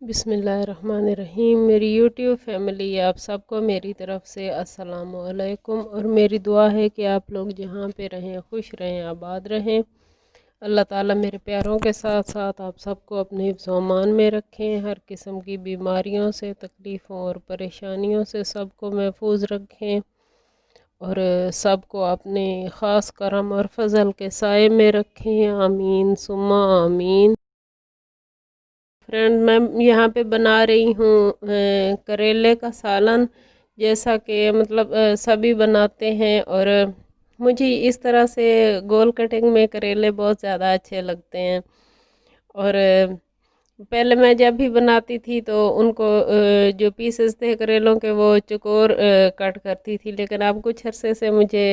बिस्मिल्लाहिर्रहमानिर्रहीम। मेरी YouTube family आप सबको मेरी तरफ़ से अस्सलामु अलैकुम। और मेरी दुआ है कि आप लोग जहाँ पे रहें खुश रहें, आबाद रहें। अल्लाह ताला मेरे प्यारों के साथ साथ आप सबको अपने हिफ्ज़-ओ-अमान में रखें। हर किस्म की बीमारियों से, तकलीफ़ों और परेशानियों से सबको महफूज रखें और सबको अपने ख़ास करम और फ़ज़ल के साए में रखें। आमीन सुम्मा आमीन। फ्रेंड, मैं यहाँ पे बना रही हूँ करेले का सालन। जैसा कि मतलब सभी बनाते हैं, और मुझे इस तरह से गोल कटिंग में करेले बहुत ज़्यादा अच्छे लगते हैं। और पहले मैं जब भी बनाती थी तो उनको जो पीसेस थे करेलों के वो चकोर कट करती थी, लेकिन अब कुछ अरसे से मुझे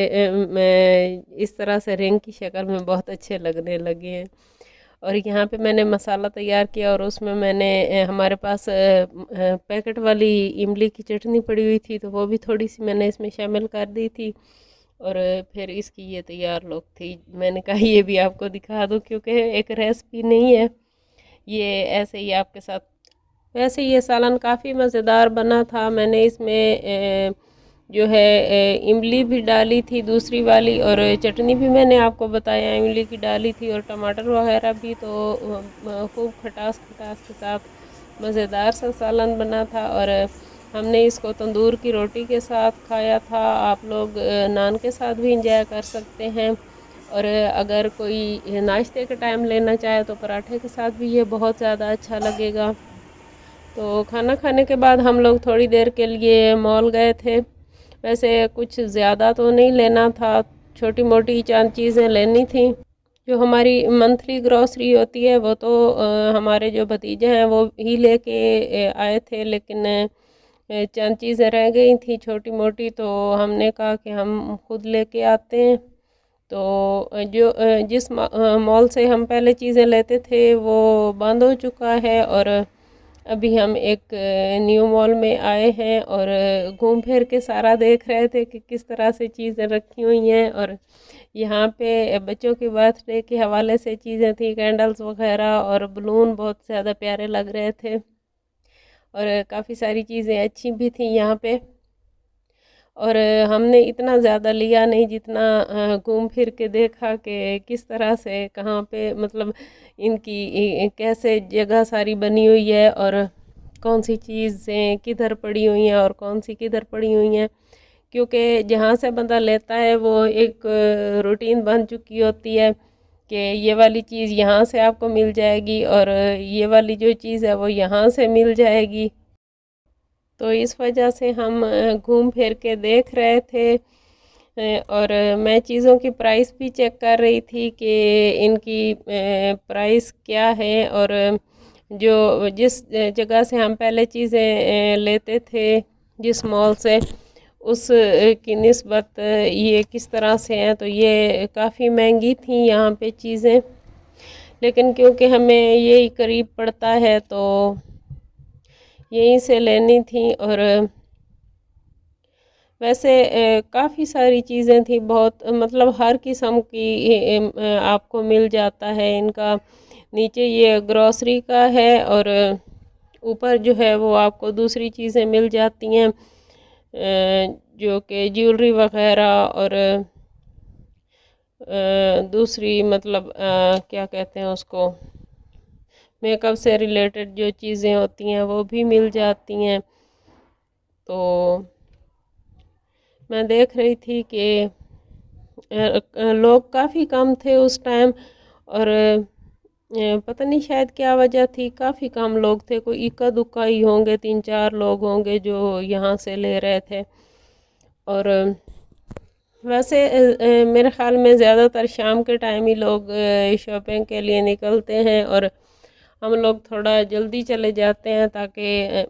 मैं इस तरह से रिंग की शक्ल में बहुत अच्छे लगने लगे हैं। और यहाँ पे मैंने मसाला तैयार किया और उसमें मैंने हमारे पास पैकेट वाली इमली की चटनी पड़ी हुई थी, तो वो भी थोड़ी सी मैंने इसमें शामिल कर दी थी। और फिर इसकी ये तैयार लुक थी। मैंने कहा ये भी आपको दिखा दूँ, क्योंकि एक रेसिपी नहीं है ये, ऐसे ही आपके साथ। वैसे ये सालन काफ़ी मज़ेदार बना था। मैंने इसमें जो है इमली भी डाली थी दूसरी वाली, और चटनी भी मैंने आपको बताया इमली की डाली थी, और टमाटर वगैरह भी। तो खूब खटास खटास के साथ मज़ेदार सा सालन बना था। और हमने इसको तंदूर की रोटी के साथ खाया था। आप लोग नान के साथ भी इंजॉय कर सकते हैं, और अगर कोई नाश्ते के टाइम लेना चाहे तो पराठे के साथ भी ये बहुत ज़्यादा अच्छा लगेगा। तो खाना खाने के बाद हम लोग थोड़ी देर के लिए मॉल गए थे। वैसे कुछ ज़्यादा तो नहीं लेना था, छोटी मोटी चंद चीज़ें लेनी थी। जो हमारी मंथली ग्रॉसरी होती है वो तो हमारे जो भतीजे हैं वो ही लेके आए थे, लेकिन चंद चीज़ें रह गई थी छोटी मोटी, तो हमने कहा कि हम खुद लेके आते हैं। तो जो जिस मॉल से हम पहले चीज़ें लेते थे वो बंद हो चुका है, और अभी हम एक न्यू मॉल में आए हैं, और घूम फिर के सारा देख रहे थे कि किस तरह से चीज़ें रखी हुई हैं। और यहाँ पे बच्चों की बर्थडे के हवाले से चीज़ें थी, कैंडल्स वगैरह और बलून बहुत ज़्यादा प्यारे लग रहे थे, और काफ़ी सारी चीज़ें अच्छी भी थी यहाँ पे। और हमने इतना ज़्यादा लिया नहीं, जितना घूम फिर के देखा कि किस तरह से कहाँ पे मतलब इनकी कैसे जगह सारी बनी हुई है, और कौन सी चीज़ें किधर पड़ी हुई हैं और कौन सी किधर पड़ी हुई हैं। क्योंकि जहाँ से बंदा लेता है वो एक रूटीन बन चुकी होती है कि ये वाली चीज़ यहाँ से आपको मिल जाएगी, और ये वाली जो चीज़ है वो यहाँ से मिल जाएगी। तो इस वजह से हम घूम फिर के देख रहे थे, और मैं चीज़ों की प्राइस भी चेक कर रही थी कि इनकी प्राइस क्या है। और जो जिस जगह से हम पहले चीज़ें लेते थे, जिस मॉल से, उस की निस्बत ये किस तरह से हैं, तो ये काफ़ी महंगी थी यहाँ पे चीज़ें। लेकिन क्योंकि हमें यही करीब पड़ता है तो यहीं से लेनी थी। और वैसे काफ़ी सारी चीज़ें थी, बहुत मतलब हर किस्म की आपको मिल जाता है इनका। नीचे ये ग्रॉसरी का है, और ऊपर जो है वो आपको दूसरी चीज़ें मिल जाती हैं, जो कि ज्वेलरी वगैरह, और दूसरी मतलब क्या कहते हैं उसको, मेकअप से रिलेटेड जो चीज़ें होती हैं वो भी मिल जाती हैं। तो मैं देख रही थी कि लोग काफ़ी कम थे उस टाइम, और पता नहीं शायद क्या वजह थी, काफ़ी कम लोग थे, कोई इक्का दुक्का ही होंगे, 3-4 लोग होंगे जो यहाँ से ले रहे थे। और वैसे मेरे ख़्याल में ज़्यादातर शाम के टाइम ही लोग शॉपिंग के लिए निकलते हैं, और हम लोग थोड़ा जल्दी चले जाते हैं ताकि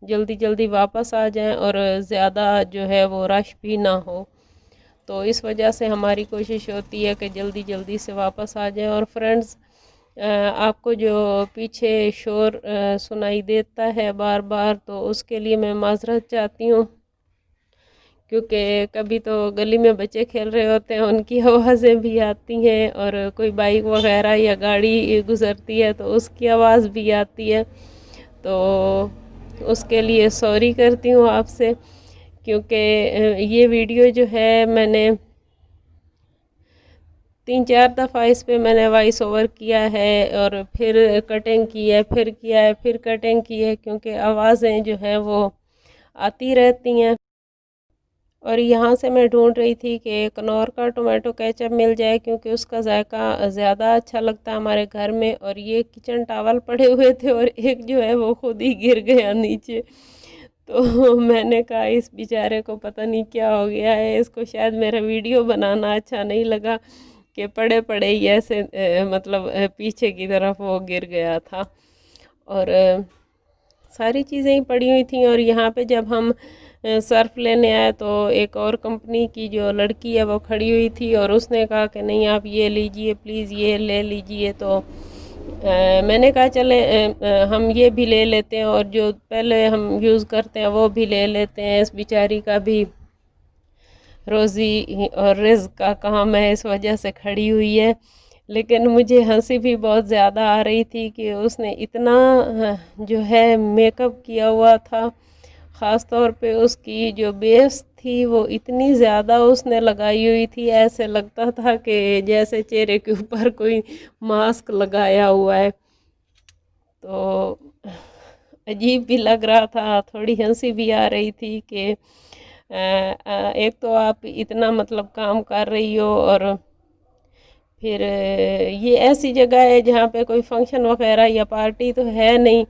जल्दी जल्दी वापस आ जाएं, और ज़्यादा जो है वो रश भी ना हो। तो इस वजह से हमारी कोशिश होती है कि जल्दी जल्दी से वापस आ जाएं। और फ्रेंड्स, आपको जो पीछे शोर सुनाई देता है बार बार, तो उसके लिए मैं माज़रत चाहती हूँ, क्योंकि कभी तो गली में बच्चे खेल रहे होते हैं, उनकी आवाज़ें भी आती हैं, और कोई बाइक वगैरह या गाड़ी गुज़रती है तो उसकी आवाज़ भी आती है। तो उसके लिए सॉरी करती हूँ आपसे, क्योंकि ये वीडियो जो है मैंने 3-4 दफ़ा इस पे मैंने वॉइस ओवर किया है और फिर कटिंग की है, फिर किया है, फिर कटिंग की है, क्योंकि आवाज़ें जो हैं वो आती रहती हैं। और यहाँ से मैं ढूंढ रही थी कि कनौर का टोमेटो केचप मिल जाए, क्योंकि उसका जायका ज़्यादा अच्छा लगता है हमारे घर में। और ये किचन टावल पड़े हुए थे और एक जो है वो खुद ही गिर गया नीचे। तो मैंने कहा इस बेचारे को पता नहीं क्या हो गया है, इसको शायद मेरा वीडियो बनाना अच्छा नहीं लगा कि पड़े पड़े ही ऐसे मतलब पीछे की तरफ वो गिर गया था। और सारी चीज़ें ही पड़ी हुई थी। और यहाँ पे जब हम सर्फ लेने आए तो एक और कंपनी की जो लड़की है वो खड़ी हुई थी और उसने कहा कि नहीं आप ये लीजिए प्लीज़, ये ले लीजिए। तो मैंने कहा चले हम ये भी ले लेते हैं और जो पहले हम यूज़ करते हैं वो भी ले लेते हैं, इस बेचारी का भी रोज़ी और रिज़्क का काम है, इस वजह से खड़ी हुई है। लेकिन मुझे हंसी भी बहुत ज़्यादा आ रही थी कि उसने इतना जो है मेकअप किया हुआ था, ख़ास तौर पे उसकी जो बेस थी वो इतनी ज़्यादा उसने लगाई हुई थी, ऐसे लगता था कि जैसे चेहरे के ऊपर कोई मास्क लगाया हुआ है। तो अजीब भी लग रहा था, थोड़ी हंसी भी आ रही थी कि एक तो आप इतना मतलब काम कर रही हो और फिर ये ऐसी जगह है जहाँ पे कोई फंक्शन वगैरह या पार्टी तो है नहीं,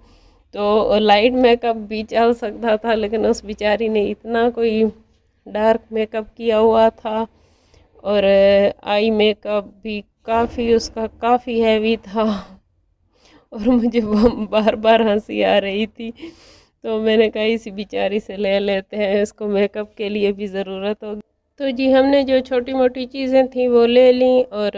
तो लाइट मेकअप भी चल सकता था, लेकिन उस बेचारी ने इतना कोई डार्क मेकअप किया हुआ था और आई मेकअप भी काफ़ी उसका काफ़ी हैवी था। और मुझे बार बार हंसी आ रही थी। तो मैंने कहा इसी बेचारी से ले लेते हैं, इसको मेकअप के लिए भी ज़रूरत होगी। तो जी हमने जो छोटी मोटी चीज़ें थी वो ले ली। और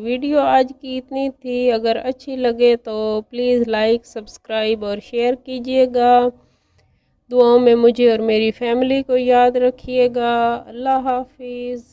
वीडियो आज की इतनी थी। अगर अच्छी लगे तो प्लीज़ लाइक सब्सक्राइब और शेयर कीजिएगा। दुआओं में मुझे और मेरी फैमिली को याद रखिएगा। अल्लाह हाफिज़।